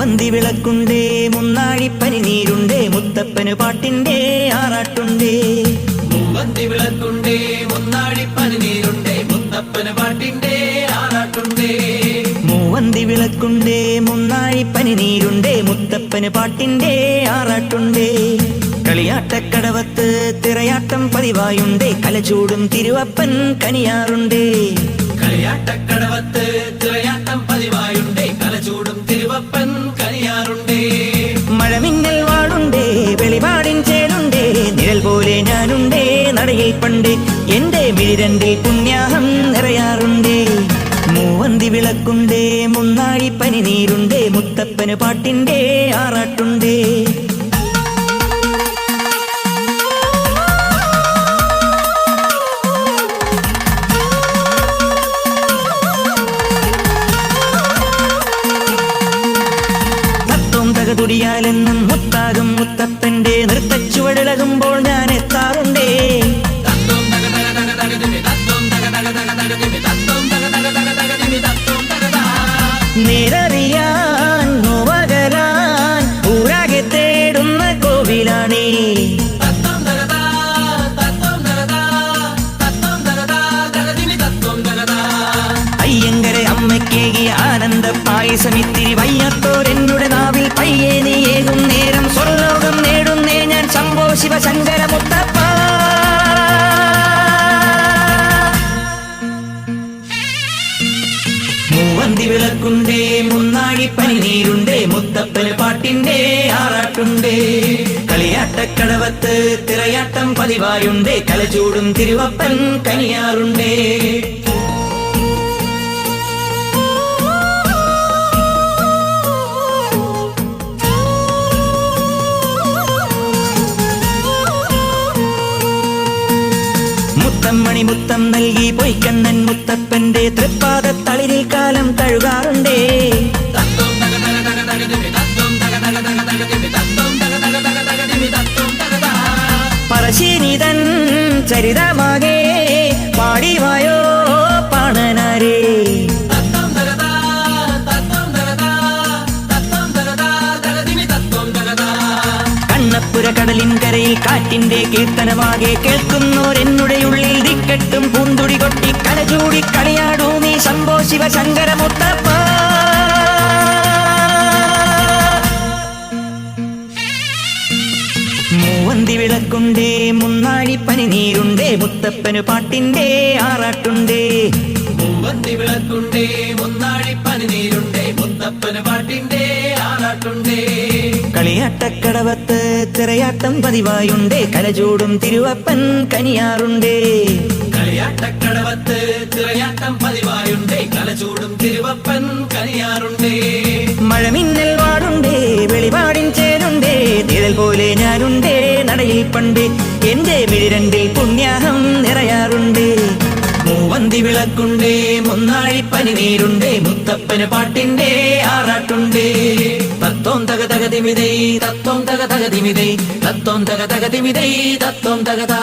മൂവന്തി വിളക്കുണ്ടേ മുന്നാഴിപ്പനി നീരുണ്ടേ മുത്തപ്പന് പാട്ടിന്റെ ആറാട്ടുണ്ടേ. മൂവന്തി വിളക്കുണ്ടേ മുന്നാഴിപ്പനി നീരുണ്ടേ മുത്തപ്പന് പാട്ടിന്റെ ആറാട്ടുണ്ടേ. മൂവന്തി വിളക്കുണ്ടേ മുന്നാഴിപ്പനി നീരുണ്ടേ മുത്തപ്പന് പാട്ടിന്റെ ആറാട്ടുണ്ടേ. കളിയാട്ടക്കടവത്ത് തിറയാട്ടം പതിവായുണ്ടേ കലചൂടും തിരുവപ്പൻ കനിയാറുണ്ടേ. കളിയാട്ടക്കടവത്ത് തിറയാട്ടം പതിവായുണ്ടേ കലചൂടും തിരുവപ്പൻ കനിയാറുണ്ടേ. മഴമിന്നൽ വാടുണ്ടേ വെളിപാടിൻ ചേലുണ്ടേ നിഴൽ പോലെ ഞാനുണ്ടേ നടയിൽ പണ്ട് എന്റെ മിഴിരണ്ടിൽ പുണ്യാഹം നിറയാറുണ്ടേ. മൂവന്തി വിളക്കുണ്ടേ മുന്നാഴിപ്പനി നീരുണ്ടേ മുത്തപ്പന് പാട്ടിന്റെ ആറാട്ടുണ്ടേ. തുടിയാലെന്നും മുത്താകും മുത്തപ്പന്റെ നൃത്തച്ചുവടിളകുമ്പോൾ ഞാൻ എത്താറുണ്ടേ. നേരറിയാൻ നോവകലാൻ ഊരാകെ തേടുന്ന കോവിലാണേ. അയ്യങ്കരെ അമ്മയ്ക്കേകിയ ആനന്ദ പായസമിത്തിരി വയ്യാത്തോരെന്നുടെ നാവിൽ പയ്യെ നീയേകും നേരം സ്വർലോകം നേടുന്നേ ഞാൻ ശംഭോ ശിവശങ്കര മുത്തപ്പ. മൂവന്തി വിളക്കുണ്ടേ മുന്നാഴിപ്പനി നീരുണ്ടേ മുത്തപ്പന് പാട്ടിന്റെ ആറാട്ടുണ്ടേ. കളിയാട്ടക്കടവത്ത് തിറയാട്ടം പതിവായുണ്ടേ കലചൂടും തിരുവപ്പൻ കനിയാറുണ്ടേ. മുത്തമ്മണി മുത്തം നൽകി പൊയ്ക്കണ്ണൻ മുത്തപ്പന്റെ തൃപ്പാദത്തളിരിൽ കാലം തഴുകാറുണ്ടേ. പറശ്ശിനിതൻ ചരിതമാകെ പാടിവായോ പാണനാരേ. കണ്ണപ്പുര കടലിൻ കരയിൽ കാറ്റിന്റെ കീർത്തനമാകെ കേൾക്കുന്നോരെന്നുടെ ഉള്ളിൽ ദിക്കെട്ടും പൂന്തുടി കൊട്ടി കലചൂടി കളിയാടൂ നീ ശംഭോ ശിവശങ്കര മുത്തപ്പ. മൂവന്തി വിളക്കുണ്ടേ മുന്നാഴിപ്പനി നീരുണ്ടേ മുത്തപ്പന് പാട്ടിന്റെ ആറാട്ടുണ്ടേ. മൂവന്തി വിളക്കുണ്ടേ മുന്നാഴിപ്പനി നീരുണ്ടേ മുത്തപ്പന് പാട്ടിന്റെ ആറാട്ടുണ്ടേ. കളിയാട്ടക്കടവത്ത് തിറയാട്ടം പതിവായുണ്ടേ കലചൂടും തിരുവപ്പൻ കനിയാറുണ്ടേ. കളിയാട്ടക്കടവത്ത് തിറയാട്ടം പതിവായുണ്ടേ കലചൂടും തിരുവപ്പൻ കനിയാറുണ്ടേ. മഴമിന്നൽ വാടുണ്ടേ വെളിപാടിൻ ചേലുണ്ടേ നിഴൽ പോലെ ഞാനുണ്ടേ നടയിൽ പണ്ട് എന്റെ മിഴിരണ്ടിൽ പുണ്യാഹം നിറയാറുണ്ടേ. മൂവന്തി വിളക്കുണ്ടേ മുന്നാഴിപ്പനി നീരുണ്ടേ മുത്തപ്പന് പാട്ടിന്റെ ആറാട്ടുണ്ടേ. തത്തോം തക തകതിമിതൈ തത്തോം തക തകതിമിതൈ തത്തോം തക തകതിമിതൈ തത്തോം തകതാ.